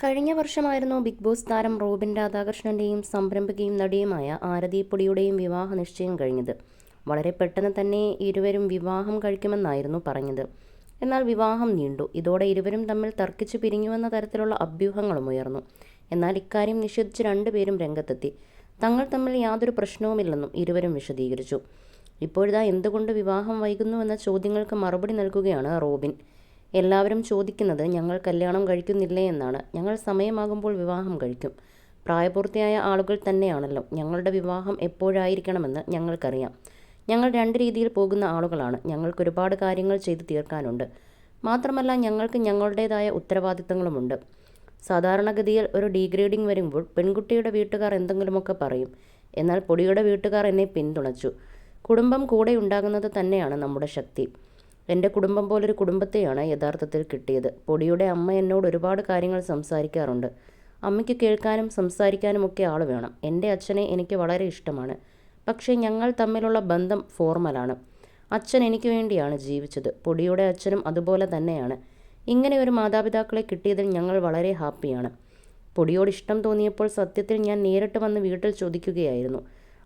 കഴിഞ്ഞ വർഷമായിരുന്നു big boss താരം റോബിൻ രാധാകൃഷ്ണന്റെയും സംരംഭകയും നടിയുമായ ആരതി പൊടിയുടെയും വിവാഹ നിശ്ചയം കഴിഞ്ഞത്. വളരെ പെട്ടെന്ന് തന്നെ ഇരുവരും വിവാഹം കഴിക്കുമെന്നായിരുന്നു പറഞ്ഞത്. എന്നാൽ വിവാഹം നീണ്ടു. ഇതോടെ ഇരുവരും തമ്മിൽ തർക്കിച്ചു പിരിഞ്ഞുവെന്ന തരത്തിലുള്ള അഭ്യൂഹങ്ങളും ഉയർന്നു. എന്നാൽ ഇക്കാര്യം നിഷേധിച്ച് രണ്ടുപേരും രംഗത്തെത്തി. തങ്ങൾ തമ്മിൽ യാതൊരു പ്രശ്നവുമില്ലെന്നും ഇരുവരും വിശദീകരിച്ചു. ഇപ്പോഴിതാ എന്തുകൊണ്ട് വിവാഹം വൈകുന്നുവെന്ന ചോദ്യങ്ങൾക്ക് മറുപടി നൽകുകയാണ് റോബിൻ. എല്ലാവരും ചോദിക്കുന്നത് ഞങ്ങൾ കല്യാണം കഴിക്കുന്നില്ലേ എന്നാണ്. ഞങ്ങൾ സമയമാകുമ്പോൾ വിവാഹം കഴിക്കും. പ്രായപൂർത്തിയായ ആളുകൾ തന്നെയാണല്ലോ. ഞങ്ങളുടെ വിവാഹം എപ്പോഴായിരിക്കണമെന്ന് ഞങ്ങൾക്കറിയാം. ഞങ്ങൾ രണ്ട് രീതിയിൽ പോകുന്ന ആളുകളാണ്. ഞങ്ങൾക്ക് ഒരുപാട് കാര്യങ്ങൾ ചെയ്തു തീർക്കാനുണ്ട്. മാത്രമല്ല ഞങ്ങൾക്ക് ഞങ്ങളുടേതായ ഉത്തരവാദിത്തങ്ങളുമുണ്ട്. സാധാരണഗതിയിൽ ഒരു ഡീഗ്രേഡിംഗ് വരുമ്പോൾ പെൺകുട്ടിയുടെ വീട്ടുകാർ എന്തെങ്കിലുമൊക്കെ പറയും. എന്നാൽ പൊടിയുടെ വീട്ടുകാർ എന്നെ പിന്തുണച്ചു. കുടുംബം കൂടെ ഉണ്ടാകുന്നത് തന്നെയാണ് നമ്മുടെ ശക്തി. എൻ്റെ കുടുംബം പോലൊരു കുടുംബത്തെയാണ് യഥാർത്ഥത്തിൽ കിട്ടിയത്. പൊടിയുടെ അമ്മ എന്നോട് ഒരുപാട് കാര്യങ്ങൾ സംസാരിക്കാറുണ്ട്. അമ്മയ്ക്ക് കേൾക്കാനും സംസാരിക്കാനുമൊക്കെ ആൾ വേണം. എൻ്റെ അച്ഛനെ എനിക്ക് വളരെ ഇഷ്ടമാണ്. പക്ഷേ ഞങ്ങൾ തമ്മിലുള്ള ബന്ധം ഫോർമലാണ്. അച്ഛൻ എനിക്ക് വേണ്ടിയാണ് ജീവിച്ചത്. പൊടിയുടെ അച്ഛനും അതുപോലെ തന്നെയാണ്. ഇങ്ങനെ ഒരു മാതാപിതാക്കളെ കിട്ടിയതിൽ ഞങ്ങൾ വളരെ ഹാപ്പിയാണ്. പൊടിയോട് ഇഷ്ടം തോന്നിയപ്പോൾ സത്യത്തിൽ ഞാൻ നേരിട്ട് വന്ന് വീട്ടിൽ ചോദിക്കുകയായിരുന്നു.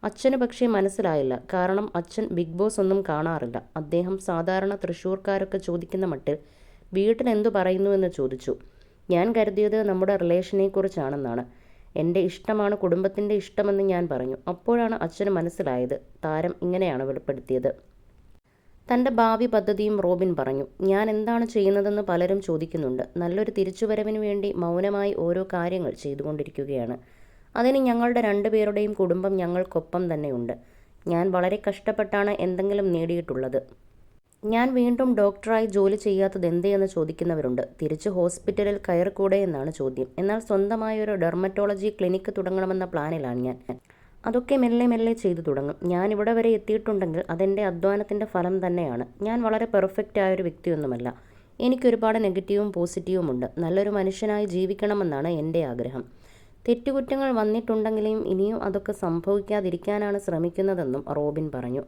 അച്ഛന് പക്ഷേ മനസ്സിലായില്ല. കാരണം അച്ഛൻ ബിഗ് ബോസ് ഒന്നും കാണാറില്ല. അദ്ദേഹം സാധാരണ തൃശ്ശൂർക്കാരൊക്കെ ചോദിക്കുന്ന മട്ടിൽ വീട്ടിൽ എന്തു പറയുന്നുവെന്ന് ചോദിച്ചു. ഞാൻ കരുതിയത് നമ്മുടെ റിലേഷനെക്കുറിച്ചാണെന്നാണ്. എൻ്റെ ഇഷ്ടമാണ് കുടുംബത്തിൻ്റെ ഇഷ്ടമെന്ന് ഞാൻ പറഞ്ഞു. അപ്പോഴാണ് അച്ഛന് മനസ്സിലായത്. താരം ഇങ്ങനെയാണ് വെളിപ്പെടുത്തിയത്. തൻ്റെ ഭാവി പദ്ധതിയും റോബിൻ പറഞ്ഞു. ഞാൻ എന്താണ് ചെയ്യുന്നതെന്ന് പലരും ചോദിക്കുന്നുണ്ട്. നല്ലൊരു തിരിച്ചുവരവിന് വേണ്ടി മൗനമായി ഓരോ കാര്യങ്ങൾ ചെയ്തുകൊണ്ടിരിക്കുകയാണ്. അതിന് ഞങ്ങളുടെ രണ്ടുപേരുടെയും കുടുംബം ഞങ്ങൾക്കൊപ്പം തന്നെയുണ്ട്. ഞാൻ വളരെ കഷ്ടപ്പെട്ടാണ് എന്തെങ്കിലും നേടിയിട്ടുള്ളത്. ഞാൻ വീണ്ടും ഡോക്ടറായി ജോലി ചെയ്യാത്തതെന്തെന്ന് ചോദിക്കുന്നവരുണ്ട്. തിരിച്ച് ഹോസ്പിറ്റലിൽ കയറിക്കൂടെ എന്നാണ് ചോദ്യം. എന്നാൽ സ്വന്തമായൊരു ഡെർമറ്റോളജി ക്ലിനിക്ക് തുടങ്ങണമെന്ന പ്ലാനിലാണ് ഞാൻ. അതൊക്കെ മെല്ലെ മെല്ലെ ചെയ്തു തുടങ്ങും. ഞാൻ ഇവിടെ വരെ എത്തിയിട്ടുണ്ടെങ്കിൽ അതെൻ്റെ അധ്വാനത്തിൻ്റെ ഫലം തന്നെയാണ്. ഞാൻ വളരെ പെർഫെക്റ്റ് ആയൊരു വ്യക്തിയൊന്നുമല്ല. എനിക്കൊരുപാട് നെഗറ്റീവും പോസിറ്റീവും ഉണ്ട്. നല്ലൊരു മനുഷ്യനായി ജീവിക്കണമെന്നാണ് എൻ്റെ ആഗ്രഹം. തെറ്റുകുറ്റങ്ങൾ വന്നിട്ടുണ്ടെങ്കിലും ഇനിയും അതൊക്കെ സംഭവിക്കാതിരിക്കാനാണ് ശ്രമിക്കുന്നതെന്നും റോബിൻ പറഞ്ഞു.